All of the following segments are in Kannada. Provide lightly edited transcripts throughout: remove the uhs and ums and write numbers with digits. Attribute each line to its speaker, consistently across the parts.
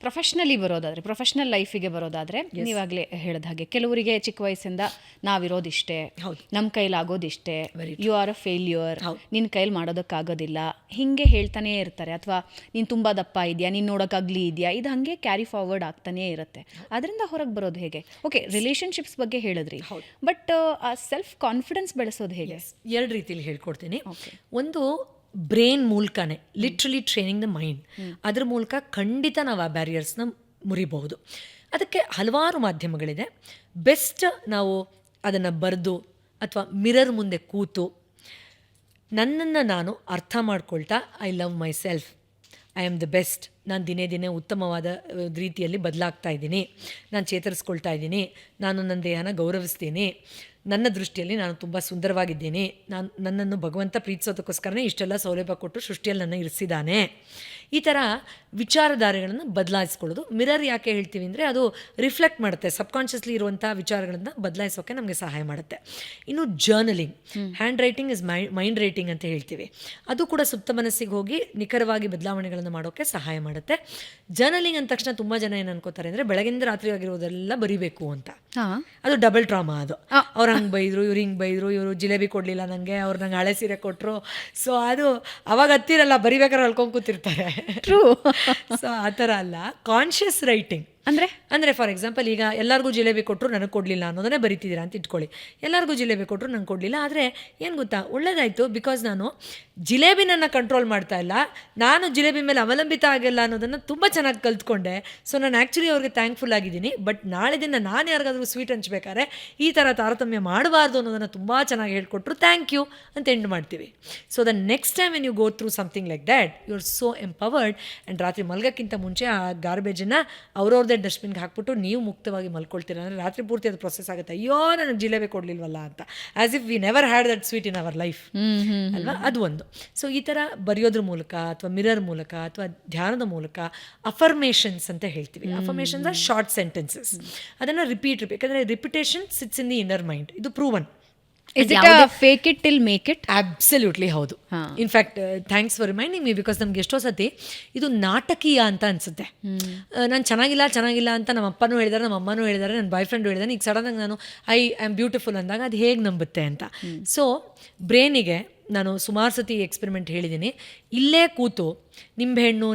Speaker 1: ಪ್ರೊಫೆಷ್ನಲಿ ಬರೋದಾದರೆ, ಪ್ರೊಫೆಷ್ನಲ್ ಲೈಫಿಗೆ ಬರೋದಾದರೆ, ನೀವಾಗಲೇ ಹೇಳಿದ ಹಾಗೆ ಕೆಲವರಿಗೆ ಚಿಕ್ಕ ವಯಸ್ಸಿಂದ ನಾವಿರೋದಿಷ್ಟೇ, ನಮ್ಮ ಕೈಲಾಗೋದಿಷ್ಟೇ, ಯು ಆರ್ ಅ ಫೇಲ್ಯೂರ್, ನಿನ್ನ ಕೈಲಿ ಮಾಡೋದಕ್ಕಾಗೋದಿಲ್ಲ, ಹೀಗೆ ಹೇಳ್ತಾನೇ ಇರ್ತಾರೆ. ಅಥವಾ ನೀನು ತುಂಬ ದಪ್ಪ ಇದೆಯಾ, ನೀನು ನೋಡೋಕೆ ಅಗ್ಲಿ ಇದೆಯಾ, ಇದು ಹಾಗೆ ಕ್ಯಾರಿ ಫಾರ್ವರ್ಡ್ ಆಗ್ತಾನೇ ಇರುತ್ತೆ. ಅದರಿಂದ ಹೊರಗೆ ಬರೋದು ಹೇಗೆ? ಓಕೆ, ರಿಲೇಷನ್ಶಿಪ್ಸ್ ಬಗ್ಗೆ ಹೇಳಿದ್ರಿ, ಬಟ್ ಆ ಸೆಲ್ಫ್ ಕಾನ್ಫಿಡೆನ್ಸ್ ಬೆಳೆಸೋದು ಹೇಗೆ?
Speaker 2: ಎರಡು ರೀತಿಯಲ್ಲಿ ಹೇಳ್ಕೊಡ್ತೀನಿ. ಒಂದು ಬ್ರೈನ್ ಮೂಲಕನೇ, ಲಿಟ್ರಲಿ ಟ್ರೈನಿಂಗ್ ದ ಮೈಂಡ್, ಅದ್ರ ಮೂಲಕ ಖಂಡಿತ ನಾವು ಆ ಬ್ಯಾರಿಯರ್ಸ್ನ ಮುರಿಬಹುದು. ಅದಕ್ಕೆ ಹಲವಾರು ಮಾಧ್ಯಮಗಳಿದೆ. ಬೆಸ್ಟ್ ನಾವು ಅದನ್ನು ಬರೆದು ಅಥವಾ ಮಿರರ್ ಮುಂದೆ ಕೂತು ನನ್ನನ್ನು ನಾನು ಅರ್ಥ ಮಾಡ್ಕೊಳ್ತಾ, I love my self, I am the best, ನಾನು ದಿನೇ ದಿನೇ ಉತ್ತಮವಾದ ರೀತಿಯಲ್ಲಿ ಬದಲಾಗ್ತಾ ಇದ್ದೀನಿ, ನಾನು ಚೇತರಿಸ್ಕೊಳ್ತಾ ಇದ್ದೀನಿ, ನಾನು ನನ್ನ ದೇಹನ ಗೌರವಿಸ್ತೀನಿ, ನನ್ನ ದೃಷ್ಟಿಯಲ್ಲಿ ನಾನು ತುಂಬ ಸುಂದರವಾಗಿದ್ದೀನಿ, ನನ್ನನ್ನು ಭಗವಂತ ಪ್ರೀತಿಸೋದಕ್ಕೋಸ್ಕರನೇ ಇಷ್ಟೆಲ್ಲ ಸೌಲಭ್ಯ ಕೊಟ್ಟು ಸೃಷ್ಟಿಯಲ್ಲಿ ನನ್ನ ಇರಿಸಿದ್ದಾನೆ. ಈ ಥರ ವಿಚಾರಧಾರೆಗಳನ್ನು ಬದಲಾಯಿಸ್ಕೊಳ್ಳೋದು. ಮಿರರ್ ಯಾಕೆ ಹೇಳ್ತೀವಿ ಅಂದರೆ ಅದು ರಿಫ್ಲೆಕ್ಟ್ ಮಾಡುತ್ತೆ, ಸಬ್ಕಾನ್ಷಿಯಸ್ಲಿ ಇರುವಂಥ ವಿಚಾರಗಳನ್ನು ಬದಲಾಯಿಸೋಕ್ಕೆ ನಮಗೆ ಸಹಾಯ ಮಾಡುತ್ತೆ. ಇನ್ನು journaling, hand writing is mind writing ಅಂತ ಹೇಳ್ತೀವಿ. ಅದು ಕೂಡ ಸುಪ್ತ ಮನಸ್ಸಿಗೆ ಹೋಗಿ ನಿಖರವಾಗಿ ಬದಲಾವಣೆಗಳನ್ನು ಮಾಡೋಕ್ಕೆ ಸಹಾಯ ಮಾಡುತ್ತೆ. ಜರ್ನಲಿಂಗ್ ಅಂದ ತಕ್ಷಣ ತುಂಬ ಜನ ಏನು ಅನ್ಕೋತಾರೆ ಅಂದರೆ ಬೆಳಗಿಂದ ರಾತ್ರಿ ಆಗಿರೋದೆಲ್ಲ ಬರಿಬೇಕು ಅಂತ. ಅದು ಡಬಲ್ ಟ್ರಾಮಾ. ಅದು ಅವ್ರು ಹಂಗೆ ಬೈದರು, ಇವ್ರು ಹಿಂಗೆ ಬೈದರು, ಇವರು ಜಿಲೇಬಿ ಕೊಡಲಿಲ್ಲ ನನಗೆ, ಅವ್ರು ನಂಗೆ ಹಳೆ ಸೀರೆ ಕೊಟ್ಟರು. ಸೊ ಅದು ಅವಾಗ ಹತ್ತಿರಲ್ಲ, ಬರಿಬೇಕಾದ್ರೆ ಅಳ್ಕೊಂಡು ಕೂತಿರ್ತಾರೆ.
Speaker 1: ಟ್ರೂ.
Speaker 2: ಸೊ ಆ ಥರ ಅಲ್ಲ, ಕಾನ್ಷಿಯಸ್ ರೈಟಿಂಗ್ ಅಂದರೆ ಫಾರ್ ಎಕ್ಸಾಂಪಲ್, ಈಗ ಎಲ್ಲರಿಗೂ ಜಿಲೇಬಿ ಕೊಟ್ಟರು ನನಗೆ ಕೊಡಲಿಲ್ಲ ಅನ್ನೋದನ್ನೇ ಬರಿತಿದ್ದೀರಾ ಅಂತ ಇಟ್ಕೊಳ್ಳಿ. ಎಲ್ಲರಿಗೂ ಜಿಲೇಬಿ ಕೊಟ್ಟರು ನಂಗೆ ಕೊಡಲಿಲ್ಲ, ಆದರೆ ಏನು ಗೊತ್ತಾ, ಒಳ್ಳೇದಾಯಿತು, ಬಿಕಾಸ್ ನಾನು ಜಿಲೇಬಿನನ್ನು ಕಂಟ್ರೋಲ್ ಮಾಡ್ತಾ ಇಲ್ಲ, ನಾನು ಜಿಲೇಬಿ ಮೇಲೆ ಅವಲಂಬಿತ ಆಗಿಲ್ಲ ಅನ್ನೋದನ್ನು ತುಂಬ ಚೆನ್ನಾಗಿ ಕಲ್ತ್ಕೊಂಡೆ. ಸೊ ನಾನು ಆ್ಯಕ್ಚುಲಿ ಅವ್ರಿಗೆ ಥ್ಯಾಂಕ್ಫುಲ್ ಆಗಿದ್ದೀನಿ. ಬಟ್ ನಾಳೆ ದಿನ ನಾನು ಯಾರಿಗಾದ್ರೂ ಸ್ವೀಟ್ ಹಂಚ್ಬೇಕಾದ್ರೆ ಈ ಥರ ತಾರತಮ್ಯ ಮಾಡಬಾರ್ದು ಅನ್ನೋದನ್ನು ತುಂಬ ಚೆನ್ನಾಗಿ ಹೇಳ್ಕೊಟ್ರು, ಥ್ಯಾಂಕ್ ಯು ಅಂತ ಎಂಡ್ ಮಾಡ್ತೀವಿ. So the next time when you go through something like that, you are so empowered. And ರಾತ್ರಿ ಮಲ್ಗೋಕ್ಕಿಂತ ಮುಂಚೆ ಆ ಗಾರ್ಬೇಜನ್ನು ಅವ್ರವ್ರದ್ದೇ ಡಸ್ಟ್ಬಿನ್ಗೆ ಹಾಕ್ಬಿಟ್ಟು ನೀವು ಮುಕ್ತವಾಗಿ ಮಲ್ಕೊಳ್ತೀರ ಅಂದರೆ ರಾತ್ರಿ ಪೂರ್ತಿ ಅದು ಪ್ರೊಸೆಸ್ ಆಗುತ್ತೆ, ಅಯ್ಯೋ ನನಗೆ ಜಿಲೇಬಿ ಕೊಡಲಿಲ್ವಲ್ಲ ಅಂತ, as if we never had that sweet in our life ಅಲ್ವಾ. ಅದು ಒಂದು. ಸೊ ಈ ಥರ ಬರೆಯೋದ್ರ ಮೂಲಕ ಅಥವಾ ಮಿರರ್ ಮೂಲಕ ಅಥವಾ ಧ್ಯಾನದ ಮೂಲಕ ಅಫರ್ಮೇಷನ್ಸ್ ಅಂತ ಹೇಳ್ತೀವಿ. Affirmations are short sentences. ಅದನ್ನು ರಿಪೀಟ್, ಯಾಕಂದರೆ repetition sits in the inner mind. ಇದು proven.
Speaker 1: Is it a fake it till make it?
Speaker 2: Absolutely ಹೌದು. In fact thanks for reminding me, because ನಮ್ಗೆ ಎಷ್ಟೋ ಸತಿ ಇದು ನಾಟಕೀಯ ಅಂತ ಅನಿಸುತ್ತೆ. ನಾನು ಚೆನ್ನಾಗಿಲ್ಲ ಅಂತ ನಮ್ಮ ಅಪ್ಪನೂ ಹೇಳಿದ್ದಾರೆ, ನಮ್ಮ ಅಮ್ಮನೂ ಹೇಳಿದ್ದಾರೆ, ನನ್ನ ಬಾಯ್ ಫ್ರೆಂಡು ಹೇಳಿದಾನೆ, ಈಗ ಸಡನ್ನಾಗಿ ನಾನು ಐ ಆಮ್ ಬ್ಯೂಟಿಫುಲ್ ಅಂದಾಗ ಅದು ಹೇಗೆ ನಂಬುತ್ತೆ ಅಂತ. ಸೊ ಬ್ರೈನಿಗೆ ನಾನು ಸುಮಾರು ಸತಿ ಎಕ್ಸ್ಪೆರಿಮೆಂಟ್ ಹೇಳಿದ್ದೀನಿ. ಇಲ್ಲೇ ಕೂತು ನಿಂಬೆಹಣ್ಣು,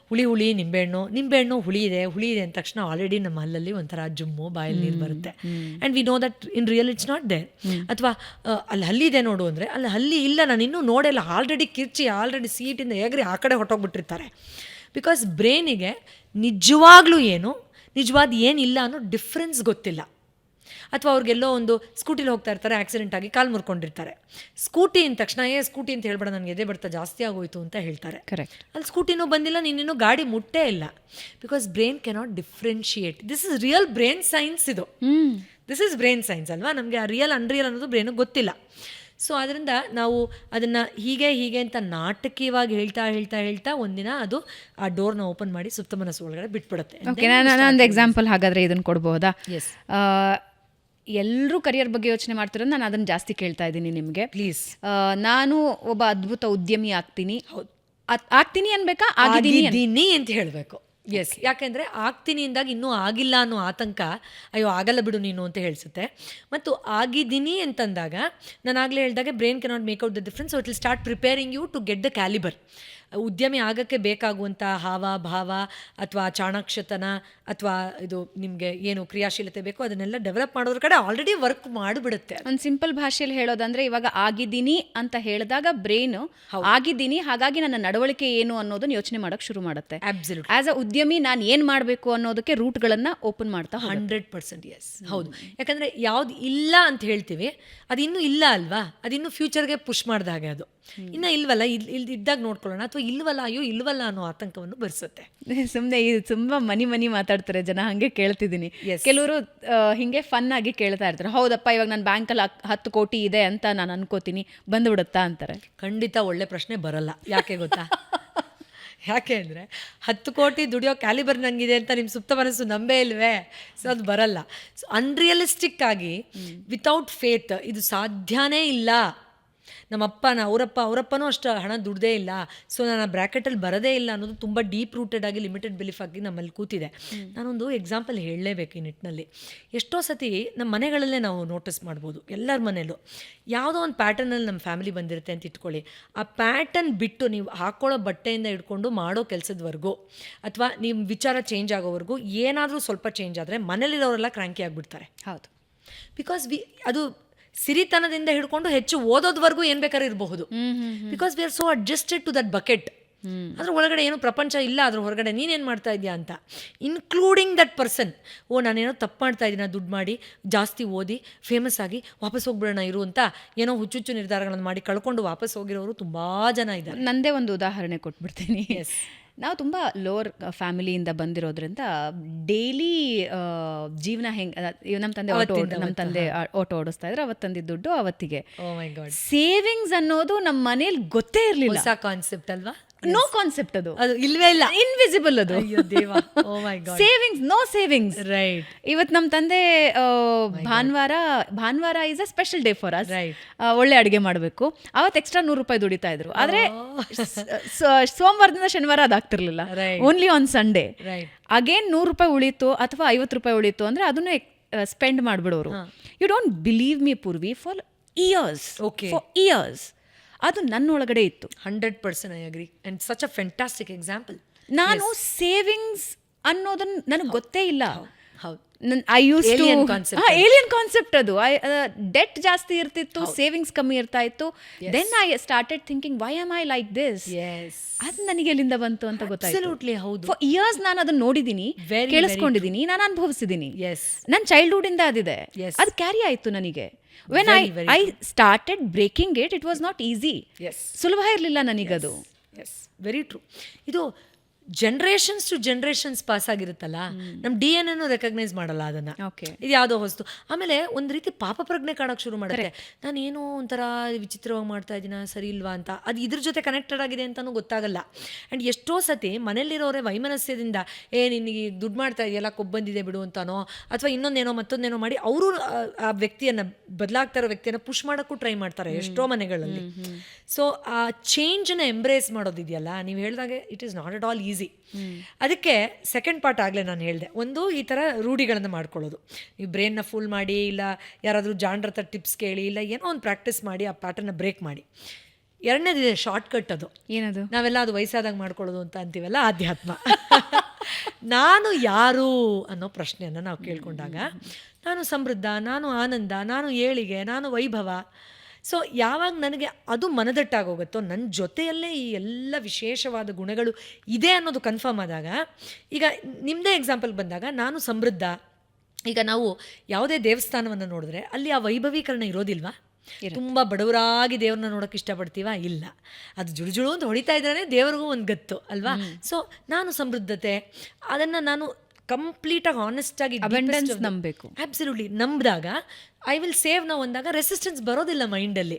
Speaker 2: ಹುಳಿ ನಿಂಬೆಹಣ್ಣು ಹುಳಿ ಇದೆ ಅಂದ ತಕ್ಷಣ ಆಲ್ರೆಡಿ ನಮ್ಮ ಹಲ್ಲಲ್ಲಿ ಒಂಥರ ಜುಮ್ಮು, ಬಾಯಲ್ಲಿ ನೀರು ಬರುತ್ತೆ. And we know that in real it's not there. ಅಥವಾ ಅಲ್ಲಿ ಹಲ್ಲಿದೆ ನೋಡು ಅಂದರೆ ಅಲ್ಲಿ ಹಲ್ಲಿ ಇಲ್ಲ, ನಾನು ಇನ್ನೂ ನೋಡಿಲ್ಲ, ಆಲ್ರೆಡಿ ಕಿರ್ಚಿ ಆಲ್ರೆಡಿ ಸೀಟಿಂದ ಎಗರಿ ಆ ಕಡೆ ಹೊಟ್ಟೋಗ್ಬಿಟ್ಟಿರ್ತಾರೆ. ಬಿಕಾಸ್ ಬ್ರೈನಿಗೆ ನಿಜವಾಗ್ಲೂ ನಿಜವಾದ ಏನಿಲ್ಲ ಅನ್ನೋ ಡಿಫ್ರೆನ್ಸ್ ಗೊತ್ತಿಲ್ಲ. ಅಥವಾ ಅವ್ರಿಗೆಲ್ಲೋ ಒಂದು ಸ್ಕೂಟಿಲಿ ಹೋಗ್ತಾ ಇರ್ತಾರೆ, ಆಕ್ಸಿಡೆಂಟ್ ಆಗಿ ಕಾಲು ಮುರ್ಕೊಂಡಿರ್ತಾರೆ. ಸ್ಕೂಟಿ ಅಂದ ತಕ್ಷಣ ಸ್ಕೂಟಿ ಅಂತ ಹೇಳ್ಬೇಡ, ನನಗೆ ಎದೆ ಬಡ್ತಾ ಜಾಸ್ತಿ ಆಗೋಯ್ತು ಅಂತ ಹೇಳ್ತಾರೆ. ಅಲ್ಲಿ ಸ್ಕೂಟಿನೂ ಬಂದಿಲ್ಲ, ನೀನಿನ್ನೂ ಗಾಡಿ ಮುಟ್ಟೇ ಇಲ್ಲ. Because brain cannot differentiate. This is real brain science. This is brain science ಅಲ್ವಾ. ನಮಗೆ ಆ ರಿಯಲ್ ಅನ್ರಿಯಲ್ ಅನ್ನೋದು ಬ್ರೈನಿಗೆ ಗೊತ್ತಿಲ್ಲ. ಸೊ ಅದರಿಂದ ನಾವು ಅದನ್ನು ಹೀಗೆ ಅಂತ ನಾಟಕೀಯವಾಗಿ ಹೇಳ್ತಾ ಒಂದಿನ ಅದು ಆ ಡೋರ್ನ ಓಪನ್ ಮಾಡಿ ಸುಪ್ತ ಮನಸ್ಸು ಒಳಗಡೆ ಬಿಟ್ಬಿಡುತ್ತೆ.
Speaker 1: ಒಂದು ಎಕ್ಸಾಂಪಲ್ ಹಾಗಾದರೆ ಇದನ್ನು ಕೊಡ್ಬೋದಾ? ಎಸ್. ಎಲ್ಲರೂ ಕರಿಯರ್ ಬಗ್ಗೆ ಯೋಚನೆ ಮಾಡ್ತಿರೋದು, ನಾನು ಅದನ್ನು ಜಾಸ್ತಿ ಕೇಳ್ತಾ ಇದ್ದೀನಿ ನಿಮಗೆ.
Speaker 2: ಪ್ಲೀಸ್.
Speaker 1: ನಾನು ಒಬ್ಬ ಅದ್ಭುತ ಉದ್ಯಮಿ ಆಗ್ತೀನಿ ಅನ್ಬೇಕಾ, ಆಗಿದ್ದೀನಿ
Speaker 2: ಅಂತ ಹೇಳಬೇಕು. ಎಸ್. ಯಾಕೆಂದರೆ ಆಗ್ತೀನಿ ಅಂದಾಗ ಇನ್ನೂ ಆಗಿಲ್ಲ ಅನ್ನೋ ಆತಂಕ, ಅಯ್ಯೋ ಆಗಲ್ಲ ಬಿಡು ನೀನು ಅಂತ ಹೇಳಿಸುತ್ತೆ. ಮತ್ತು ಆಗಿದ್ದೀನಿ ಅಂತಂದಾಗ ನಾನು ಆಗಲೇ ಹೇಳಿದಾಗೆ brain cannot make out the difference. So it will start preparing you to get the calibre. ಉದ್ಯಮಿ ಆಗೋಕ್ಕೆ ಬೇಕಾಗುವಂಥ ಹಾವ ಭಾವ ಅಥವಾ ಚಾಣಾಕ್ಷತನ ಅಥವಾ ಇದು ನಿಮಗೆ ಏನು ಕ್ರಿಯಾಶೀಲತೆ ಬೇಕೋ ಅದನ್ನೆಲ್ಲ ಡೆವಲಪ್ ಮಾಡೋದ್ರ ಕಡೆ ಆಲ್ರೆಡಿ ವರ್ಕ್ ಮಾಡಿಬಿಡುತ್ತೆ.
Speaker 1: ಒಂದು ಸಿಂಪಲ್ ಭಾಷೆಯಲ್ಲಿ ಹೇಳೋದಂದರೆ, ಇವಾಗ ಆಗಿದ್ದೀನಿ ಅಂತ ಹೇಳಿದಾಗ ಬ್ರೈನು ಆಗಿದ್ದೀನಿ, ಹಾಗಾಗಿ ನನ್ನ ನಡವಳಿಕೆ ಏನು ಅನ್ನೋದನ್ನ ಯೋಚನೆ ಮಾಡೋಕ್ಕೆ ಶುರು ಮಾಡುತ್ತೆ.
Speaker 2: ಅಬ್ಸಲ್ಯೂಟ್.
Speaker 1: ಆಸ್ ಅ ಉದ್ಯಮಿ ನಾನು ಏನು ಮಾಡಬೇಕು ಅನ್ನೋದಕ್ಕೆ ರೂಟ್ಗಳನ್ನು ಓಪನ್ ಮಾಡ್ತಾ
Speaker 2: 100%. ಎಸ್, ಹೌದು. ಯಾಕಂದರೆ ಯಾವ್ದು ಇಲ್ಲ ಅಂತ ಹೇಳ್ತೀವಿ, ಅದು ಇನ್ನೂ ಇಲ್ಲ ಅಲ್ವಾ, ಅದಿನ್ನೂ ಫ್ಯೂಚರ್ಗೆ ಪುಷ್ ಮಾಡಿದಾಗೆ. ಅದು ಇನ್ನೂ ಇಲ್ವಲ್ಲ, ಇದ್ದಾಗ ನೋಡ್ಕೊಳ್ಳೋಣ, ಅಥವಾ ಇಲ್ವಲ್ಲ, ಅಯ್ಯೋ ಇಲ್ವಲ್ಲ ಅನ್ನೋ ಆತಂಕವನ್ನು ಬರ್ಸುತ್ತೆ.
Speaker 1: ಸುಮ್ಮನೆ ಇದು ತುಂಬ ಮನಿ ಮಾತಾಡ್ತಾರೆ ಜನ, ಹಾಗೆ ಕೇಳ್ತಿದ್ದೀನಿ. ಕೆಲವರು ಹಿಂಗೆ ಫನ್ ಆಗಿ ಕೇಳ್ತಾ ಇರ್ತಾರೆ, ಹೌದಪ್ಪ ಇವಾಗ ನನ್ನ ಬ್ಯಾಂಕಲ್ಲಿ 10 ಕೋಟಿ ಇದೆ ಅಂತ ನಾನು ಅನ್ಕೋತೀನಿ, ಬಂದುಬಿಡುತ್ತಾ ಅಂತಾರೆ.
Speaker 2: ಖಂಡಿತ ಒಳ್ಳೆ ಪ್ರಶ್ನೆ ಬರಲ್ಲ. ಯಾಕೆ ಗೊತ್ತಾ? ಯಾಕೆ ಅಂದರೆ 10 ಕೋಟಿ ದುಡಿಯೋ ಕ್ಯಾಲಿಬರ್ ನನಗಿದೆ ಅಂತ ನಿಮ್ಮ ಸುಪ್ತ ಮನಸ್ಸು ನಂಬೇ ಇಲ್ವೇ? ಸೊ ಅದು ಬರಲ್ಲ. ಸೊ ಅನ್ರಿಯಲಿಸ್ಟಿಕ್ ಆಗಿ ವಿತೌಟ್ ಫೇತ್ ಇದು ಸಾಧ್ಯನೇ ಇಲ್ಲ ಅವರಪ್ಪನೂ ಅಷ್ಟು ಹಣ ದುಡ್ದೇ ಇಲ್ಲ, ಸೊ ನಾನು ಆ ಬ್ರ್ಯಾಕೆಟಲ್ಲಿ ಬರೋದೇ ಇಲ್ಲ ಅನ್ನೋದು ತುಂಬ ಡೀಪ್ ರೂಟೆಡ್ ಆಗಿ ಲಿಮಿಟೆಡ್ ಬಿಲೀಫ್ ಆಗಿ ನಮ್ಮಲ್ಲಿ ಕೂತಿದೆ. ನಾನೊಂದು ಎಕ್ಸಾಂಪಲ್ ಹೇಳಲೇಬೇಕು ಈ ನಿಟ್ಟಿನಲ್ಲಿ. ಎಷ್ಟೋ ಸತಿ ನಮ್ಮ ಮನೆಗಳಲ್ಲೇ ನಾವು ನೋಟಿಸ್ ಮಾಡ್ಬೋದು, ಎಲ್ಲರ ಮನೇಲೂ ಯಾವುದೋ ಒಂದು ಪ್ಯಾಟರ್ನಲ್ಲಿ ನಮ್ಮ ಫ್ಯಾಮಿಲಿ ಬಂದಿರುತ್ತೆ ಅಂತ ಇಟ್ಕೊಳ್ಳಿ. ಆ ಪ್ಯಾಟರ್ನ್ ಬಿಟ್ಟು ನೀವು ಹಾಕ್ಕೊಳ್ಳೋ ಬಟ್ಟೆಯಿಂದ ಹಿಡ್ಕೊಂಡು ಮಾಡೋ ಕೆಲಸದವರೆಗೂ ಅಥವಾ ನಿಮ್ಮ ವಿಚಾರ ಚೇಂಜ್ ಆಗೋವರೆಗೂ ಏನಾದರೂ ಸ್ವಲ್ಪ ಚೇಂಜ್ ಆದರೆ ಮನೇಲಿರೋರೆಲ್ಲ ಕ್ರ್ಯಾಂಕಿ ಆಗಿಬಿಡ್ತಾರೆ.
Speaker 1: ಹೌದು,
Speaker 2: ಬಿಕಾಸ್ ಅದು ಸಿರಿತನದಿಂದ ಹಿಡ್ಕೊಂಡು ಹೆಚ್ಚು ಓದೋದ್ವರೆಗೂ ಏನು ಬೇಕಾದ್ರೂ ಇರಬಹುದು. Because we are so adjusted to that bucket. ಅದ್ರ ಒಳಗಡೆ ಏನು ಪ್ರಪಂಚ ಇಲ್ಲ, ಅದ್ರ ಹೊರಗಡೆ ನೀನೇನು ಮಾಡ್ತಾ ಇದೆಯಾ ಅಂತ, ಇನ್ಕ್ಲೂಡಿಂಗ್ ದಟ್ ಪರ್ಸನ್. ನಾನೇನೋ ತಪ್ಪು ಮಾಡ್ತಾ ಇದ್ದೀನ, ದುಡ್ಡು ಮಾಡಿ ಜಾಸ್ತಿ ಓದಿ ಫೇಮಸ್ ಆಗಿ ವಾಪಸ್ ಹೋಗ್ಬಿಡೋಣ ಇರು ಅಂತ ಏನೋ ಹುಚ್ಚುಚ್ಚು ನಿರ್ಧಾರಗಳನ್ನು ಮಾಡಿ ಕಳ್ಕೊಂಡು ವಾಪಸ್ ಹೋಗಿರೋರು ತುಂಬ ಜನ ಇದ್ದಾರೆ.
Speaker 1: ನಂದೇ ಒಂದು ಉದಾಹರಣೆ ಕೊಟ್ಬಿಡ್ತೀನಿ. ನಾವು ತುಂಬ ಲೋವರ್ ಫ್ಯಾಮಿಲಿಯಿಂದ ಬಂದಿರೋದ್ರಿಂದ ಡೈಲಿ ಜೀವನ ಹೆಂಗೆ, ನಮ್ಮ ತಂದೆ ಆಟೋ ಓಡಿಸ್ತಾ ಇದ್ರೆ ಅವತ್ತು ತಂದಿದ್ದ ದುಡ್ಡು ಅವತ್ತಿಗೆ. ಸೇವಿಂಗ್ಸ್ ಅನ್ನೋದು ನಮ್ಮ ಮನೇಲಿ ಗೊತ್ತೇ ಇರಲಿಲ್ಲ.
Speaker 2: ಹೊಸ ಕಾನ್ಸೆಪ್ಟ್ ಅಲ್ವಾ?
Speaker 1: ನೋ ಕಾನ್ಸೆಪ್ಟ್, ಅದು
Speaker 2: ಇಲ್ವೇ ಇಲ್ಲ,
Speaker 1: ಇನ್ವಿಸಿಬಲ್ ಅದು. Savings, no savings.
Speaker 2: ರೈಟ್.
Speaker 1: ಇವತ್ತು ನಮ್ಮ ತಂದೆ ಭಾನುವಾರ is a special day for us, ಒಳ್ಳೆ ಅಡುಗೆ ಮಾಡಬೇಕು, ಅವತ್ತು ಎಕ್ಸ್ಟ್ರಾ ₹100 ದುಡಿತಾ ಇದ್ರು. ಆದ್ರೆ ಸೋಮವಾರದಿಂದ ಶನಿವಾರ ಅದಾಗ್ತಿರ್ಲಿಲ್ಲ, ಓನ್ಲಿ ಆನ್ ಸಂಡೇ. ಅಗೇನ್ ₹100 ಉಳಿತು ಅಥವಾ ₹50 ಉಳಿತು ಅಂದ್ರೆ ಅದನ್ನು ಸ್ಪೆಂಡ್ ಮಾಡ್ಬಿಡೋರು. You don't believe me Purvi, for years ಅದು ನನ್ನೊಳಗಡೆ ಇತ್ತು.
Speaker 2: 100% I agree, and such a fantastic example.
Speaker 1: ನಾನು ಸೇವಿಂಗ್ಸ್ ಅನ್ನೋದನ್ನ ನನಗೆ ಗೊತ್ತೇ ಇಲ್ಲ. ಏಲಿಯನ್ ಕಾನ್ಸೆಪ್ಟ್ ಅದು. ಡೆಟ್ ಜಾಸ್ತಿ ಇರ್ತಿತ್ತು, ಸೇವಿಂಗ್ಸ್ ಕಮ್ಮಿ ಇರ್ತಾ ಇತ್ತು. Then I started thinking, why am I like this? ಅದು ನನಗೆ ಎಲ್ಲಿಂದ ಬಂತು ಅಂತ ಗೊತ್ತಾಯ್ತು. ಫಾರ್ ಇಯರ್ಸ್ ನಾನು ಅದನ್ನ ನೋಡಿದೀನಿ, ಕೇಳಿಸ್ಕೊಂಡಿದ್ದೀನಿ, ನಾನು ಅನುಭವಿಸಿದ್ದೀನಿ. ನನ್ನ ಚೈಲ್ಡ್ಹುಡ್ ಇಂದ ಅದಿದೆ, ಅದು ಕ್ಯಾರಿ ಆಯ್ತು ನನಗೆ. When I started breaking it was not easy. ಸುಲಭ ಇರಲಿಲ್ಲ ನನಗದು.
Speaker 2: Very true. ಇದು ಜನರೇಷನ್ಸ್ ಟು ಜನರೇಷನ್ಸ್ ಪಾಸ್ ಆಗಿರುತ್ತಲ್ಲ, ನಮ್ಮ DNA ರೆಕಗ್ನೈಸ್ ಮಾಡಲ್ಲ ಅದನ್ನ. ಇದು ಯಾವುದೋ ಹೊಸ್ತು. ಆಮೇಲೆ ಒಂದು ರೀತಿ ಪಾಪ ಪ್ರಜ್ಞೆ ಕಾಣೋಕೆ ಶುರು ಮಾಡುತ್ತೆ. ನಾನು ಏನೋ ಒಂಥರ ವಿಚಿತ್ರವಾಗಿ ಮಾಡ್ತಾ ಇದ್ದೀನ, ಸರಿ ಇಲ್ವಾ ಅಂತ. ಅದು ಇದ್ರ ಜೊತೆ ಕನೆಕ್ಟೆಡ್ ಆಗಿದೆ ಅಂತಲೂ ಗೊತ್ತಾಗಲ್ಲ. ಆ್ಯಂಡ್ ಎಷ್ಟೋ ಸತಿ ಮನೇಲಿರೋರೆ ವೈಮನಸ್ಯದಿಂದ ನಿನಗೆ ದುಡ್ಡು ಮಾಡ್ತಾ ಇದೆಯಲ್ಲ, ಕೊಬ್ಬಂದಿದೆ ಬಿಡು ಅಂತಾನೋ ಅಥವಾ ಇನ್ನೊಂದೇನೋ ಮತ್ತೊಂದೇನೋ ಮಾಡಿ ಅವರು ಆ ವ್ಯಕ್ತಿಯನ್ನು, ಬದಲಾಗ್ತಾ ಇರೋ ವ್ಯಕ್ತಿಯನ್ನು ಪುಷ್ ಮಾಡೋಕ್ಕೂ ಟ್ರೈ ಮಾಡ್ತಾರೆ ಎಷ್ಟೋ ಮನೆಗಳಲ್ಲಿ. ಸೊ ಆ ಚೇಂಜನ್ನು ಎಂಬ್ರೇಸ್ ಮಾಡೋದಿದೆಯಲ್ಲ, ನೀವು ಹೇಳಿದಾಗೆ it is not at all easy. ಅದಕ್ಕೆ ಸೆಕೆಂಡ್ ಪಾರ್ಟ್ ಆಗಲೇ ನಾನು ಹೇಳಿದೆ, ಒಂದು ಈ ಥರ ರೂಢಿಗಳನ್ನು ಮಾಡ್ಕೊಳ್ಳೋದು. ನೀವು ಬ್ರೈನ್ನ ಫುಲ್ ಮಾಡಿ, ಇಲ್ಲ ಯಾರಾದರೂ ಜಾಣ್ರ ಹತ್ರ ಟಿಪ್ಸ್ ಕೇಳಿ, ಇಲ್ಲ ಏನೋ ಒಂದು ಪ್ರಾಕ್ಟೀಸ್ ಮಾಡಿ ಆ ಪ್ಯಾಟರ್ನ ಬ್ರೇಕ್ ಮಾಡಿ. ಎರಡನೇದಿದೆ ಶಾರ್ಟ್ಕಟ್. ಅದು
Speaker 1: ಏನದು?
Speaker 2: ನಾವೆಲ್ಲ ಅದು ವಯಸ್ಸಾದಾಗ ಮಾಡ್ಕೊಳ್ಳೋದು ಅಂತ ಅಂತೀವಲ್ಲ, ಆಧ್ಯಾತ್ಮ. ನಾನು ಯಾರು ಅನ್ನೋ ಪ್ರಶ್ನೆಯನ್ನು ನಾವು ಕೇಳ್ಕೊಂಡಾಗ, ನಾನು ಸಮೃದ್ಧ, ನಾನು ಆನಂದ, ನಾನು ಏಳಿಗೆ, ನಾನು ವೈಭವ. ಸೊ ಯಾವಾಗ ನನಗೆ ಅದು ಮನದಟ್ಟಾಗೋಗುತ್ತೋ, ನನ್ನ ಜೊತೆಯಲ್ಲೇ ಈ ಎಲ್ಲ ವಿಶೇಷವಾದ ಗುಣಗಳು ಇದೆ ಅನ್ನೋದು ಕನ್ಫರ್ಮ್ ಆದಾಗ, ಈಗ ನಿಮ್ಮದೇ ಎಕ್ಸಾಂಪಲ್ ಬಂದಾಗ, ನಾನು ಸಮೃದ್ಧ. ಈಗ ನಾವು ಯಾವುದೇ ದೇವಸ್ಥಾನವನ್ನು ನೋಡಿದ್ರೆ ಅಲ್ಲಿ ಆ ವೈಭವೀಕರಣ ಇರೋದಿಲ್ವಾ? ತುಂಬ ಬಡವರಾಗಿ ದೇವ್ರನ್ನ ನೋಡೋಕೆ ಇಷ್ಟಪಡ್ತೀವ? ಇಲ್ಲ. ಅದು ಜುಳು ಅಂತ ಹೊಡಿತಾ ಇದ್ರೇ ದೇವ್ರಿಗೂ ಒಂದು ಗತ್ತು ಅಲ್ವಾ? ಸೊ ನಾನು ಸಮೃದ್ಧತೆ, ಅದನ್ನು ನಾನು ಕಂಪ್ಲೀಟಾಗಿ ಆನೆಸ್ಟಾಗಿ
Speaker 1: ನಂಬಬೇಕು.
Speaker 2: ಅಬ್ಸಲ್ಯೂಟ್ಲಿ ನಂಬಿದಾಗ ಐ ವಿಲ್ ಸೇವ್ ನಾವು ಅಂದಾಗ ರೆಸಿಸ್ಟೆನ್ಸ್ ಬರೋದಿಲ್ಲ ಮೈಂಡಲ್ಲಿ.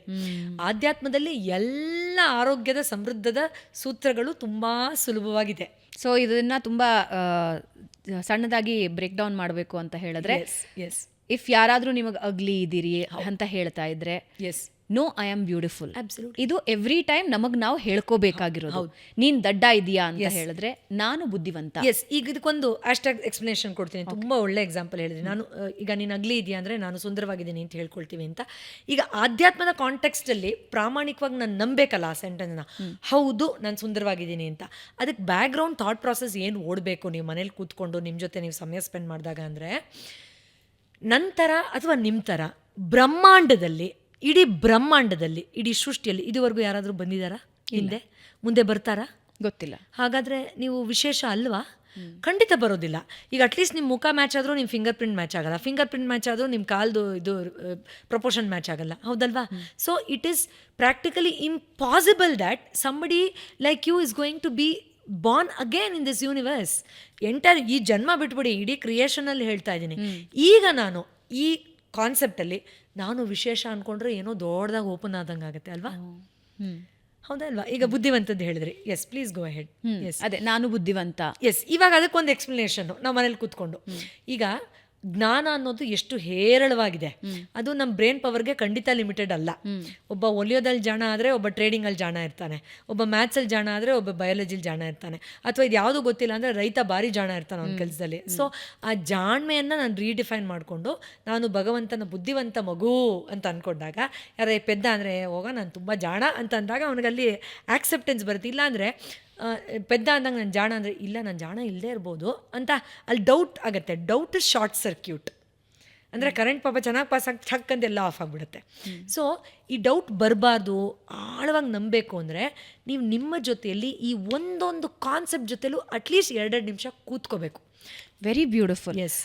Speaker 2: ಆಧ್ಯಾತ್ಮದಲ್ಲಿ ಎಲ್ಲ ಆರೋಗ್ಯದ ಸಮೃದ್ಧದ ಸೂತ್ರಗಳು ತುಂಬ ಸುಲಭವಾಗಿದೆ.
Speaker 1: ಸೊ ಇದನ್ನ ತುಂಬ ಸಣ್ಣದಾಗಿ ಬ್ರೇಕ್ ಡೌನ್ ಮಾಡಬೇಕು ಅಂತ ಹೇಳಿದ್ರೆ, ಇಫ್ ಯಾರಾದರೂ ನಿಮಗೆ ಅಗ್ಲಿ ಇದ್ದೀರಿ ಅಂತ ಹೇಳ್ತಾ ಇದ್ರೆ, ನೋ, ಐ ಆಮ್ ಬ್ಯೂಟಿಫುಲ್. ಇದು ಎವ್ರಿ ಟೈಮ್ ನಮಗೆ ನಾವು ಹೇಳ್ಕೋಬೇಕಾಗಿರೋದು. ನೀನ್ ದಡ್ಡ ಇದೆಯಾ ಅಂತ ಹೇಳಿದ್ರೆ, ನಾನು ಬುದ್ಧಿವಂತ.
Speaker 2: ಈಗ ಇದಕ್ಕೊಂದು ಹ್ಯಾಶ್ಟ್ಯಾಗ್ ಎಕ್ಸ್ಪ್ಲನೇಷನ್ ಕೊಡ್ತೀನಿ. ತುಂಬ ಒಳ್ಳೆ ಎಕ್ಸಾಂಪಲ್ ಹೇಳಿದ್ರಿ. ನಾನು ಈಗ ನೀನು ಅಗ್ಲಿ ಇದೆಯಾ ಅಂದರೆ ನಾನು ಸುಂದರವಾಗಿದ್ದೀನಿ ಅಂತ ಹೇಳ್ಕೊಳ್ತೀವಿ ಅಂತ. ಈಗ ಆಧ್ಯಾತ್ಮದ ಕಾಂಟೆಕ್ಸ್ಟಲ್ಲಿ ಪ್ರಾಮಾಣಿಕವಾಗಿ ನಾನು ನಂಬೇಕಲ್ಲ ಆ ಸೆಂಟೆನ್ಸ್ನ, ಹೌದು ನಾನು ಸುಂದರವಾಗಿದ್ದೀನಿ ಅಂತ. ಅದಕ್ಕೆ ಬ್ಯಾಕ್ಗ್ರೌಂಡ್ ಥಾಟ್ ಪ್ರಾಸೆಸ್ ಏನು ಓಡಬೇಕು ನೀವು ಮನೇಲಿ ಕೂತ್ಕೊಂಡು ನಿಮ್ಮ ಜೊತೆ ನೀವು ಸಮಯ ಸ್ಪೆಂಡ್ ಮಾಡಿದಾಗ ಅಂದರೆ, ನಂತರ ಅಥವಾ ನಿಮ್ಮ ಥರ ಬ್ರಹ್ಮಾಂಡದಲ್ಲಿ, ಇಡೀ ಬ್ರಹ್ಮಾಂಡದಲ್ಲಿ, ಇಡೀ ಸೃಷ್ಟಿಯಲ್ಲಿ ಇದುವರೆಗೂ ಯಾರಾದರೂ ಬಂದಿದ್ದಾರಾ? ಹಿಂದೆ ಮುಂದೆ ಬರ್ತಾರಾ?
Speaker 1: ಗೊತ್ತಿಲ್ಲ.
Speaker 2: ಹಾಗಾದರೆ ನೀವು ವಿಶೇಷ ಅಲ್ವಾ? ಖಂಡಿತ ಬರೋದಿಲ್ಲ. ಈಗ ಅಟ್ಲೀಸ್ಟ್ ನಿಮ್ಮ ಮುಖ ಮ್ಯಾಚ್ ಆದರೂ ನಿಮ್ಮ ಫಿಂಗರ್ ಪ್ರಿಂಟ್ ಮ್ಯಾಚ್ ಆಗಲ್ಲ, ಫಿಂಗರ್ ಪ್ರಿಂಟ್ ಮ್ಯಾಚ್ ಆದರೂ ನಿಮ್ಮ ಕಾಲ್ದು ಇದು ಪ್ರಪೋರ್ಷನ್ ಮ್ಯಾಚ್ ಆಗಲ್ಲ, ಹೌದಲ್ವಾ? So it is practically impossible that somebody like you is going to be born again in this universe. ಎಂಟರ್ ಈ ಜನ್ಮ ಬಿಟ್ಬಿಡಿ, ಇಡೀ ಕ್ರಿಯೇಷನಲ್ಲಿ ಹೇಳ್ತಾ ಇದ್ದೀನಿ. ಈಗ ನಾನು ಈ ಕಾನ್ಸೆಪ್ಟಲ್ಲಿ ನಾನು ವಿಶೇಷ ಅಂದ್ಕೊಂಡ್ರೆ ಏನೋ ದೊಡ್ಡದಾಗಿ ಓಪನ್ ಆದಂಗೆ ಆಗುತ್ತೆ ಅಲ್ವಾ? ಹೌದಲ್ವಾ? ಈಗ ಬುದ್ಧಿವಂತದ್ದು ಹೇಳಿದ್ರಿ. Yes, please go ahead.
Speaker 1: Yes, ಅದೇ ನಾನು ಬುದ್ಧಿವಂತ.
Speaker 2: ಎಸ್, ಇವಾಗ ಅದಕ್ಕೊಂದು ಎಕ್ಸ್ಪ್ಲನೇಷನ್ ನಾವು ಮನೇಲಿ ಕೂತ್ಕೊಂಡು. ಈಗ ಜ್ಞಾನ ಅನ್ನೋದು ಎಷ್ಟು ಹೇರಳವಾಗಿದೆ, ಅದು ನಮ್ಮ ಬ್ರೈನ್ ಪವರ್ಗೆ ಖಂಡಿತ ಲಿಮಿಟೆಡ್ ಅಲ್ಲ. ಒಬ್ಬ ಒಲಿಯೋದಲ್ಲಿ ಜಾಣ ಆದರೆ ಒಬ್ಬ ಟ್ರೇಡಿಂಗಲ್ಲಿ ಜಾಣ ಇರ್ತಾನೆ, ಒಬ್ಬ ಮ್ಯಾಥ್ಸಲ್ಲಿ ಜಾಣ ಆದರೆ ಒಬ್ಬ ಬಯಾಲಜಿಲಿ ಜಾಣ ಇರ್ತಾನೆ, ಅಥವಾ ಇದು ಯಾವುದೂ ಗೊತ್ತಿಲ್ಲ ಅಂದರೆ ರೈತ ಭಾರಿ ಜಾಣ ಇರ್ತಾನೆ ಅವ್ನ ಕೆಲಸದಲ್ಲಿ. ಸೊ ಆ ಜಾಣ್ಮೆಯನ್ನು ನಾನು ರೀಡಿಫೈನ್ ಮಾಡಿಕೊಂಡು ನಾನು ಭಗವಂತನ ಬುದ್ಧಿವಂತ ಮಗು ಅಂತ ಅಂದ್ಕೊಂಡಾಗ, ಯಾರೇ ಪೆದ್ದ ಅಂದರೆ ಹೋಗ ನಾನು ತುಂಬ ಜಾಣ ಅಂತ ಅಂದಾಗ ಅವನಿಗಲ್ಲಿ ಆಕ್ಸೆಪ್ಟೆನ್ಸ್ ಬರುತ್ತೆ. ಇಲ್ಲಾಂದರೆ ಪೆದ್ದ ಅಂದಾಗ ನಾನು ಜಾಣ ಅಂದರೆ ಇಲ್ಲ ನಾನು ಜಾಣ ಇಲ್ಲದೆ ಇರ್ಬೋದು ಅಂತ ಅಲ್ಲಿ ಡೌಟ್ ಆಗುತ್ತೆ. ಡೌಟ್ ಇಸ್ ಶಾರ್ಟ್ ಸರ್ಕ್ಯೂಟ್, ಅಂದರೆ ಕರೆಂಟ್ ಪಾಪ ಚೆನ್ನಾಗಿ ಪಾಸ್ ಆಗಿ ಠಕ್ ಅಂತ ಎಲ್ಲ ಆಫ್ ಆಗಿಬಿಡುತ್ತೆ. ಸೊ ಈ ಡೌಟ್ ಬರಬಾರ್ದು, ಆಳವಾಗಿ ನಂಬಬೇಕು ಅಂದರೆ ನೀವು ನಿಮ್ಮ ಜೊತೆಯಲ್ಲಿ ಈ ಒಂದೊಂದು ಕಾನ್ಸೆಪ್ಟ್ ಜೊತೆಲೂ ಅಟ್ಲೀಸ್ಟ್ 2 ನಿಮಿಷ ಕೂತ್ಕೋಬೇಕು.
Speaker 1: Very beautiful.
Speaker 2: ಎಸ್.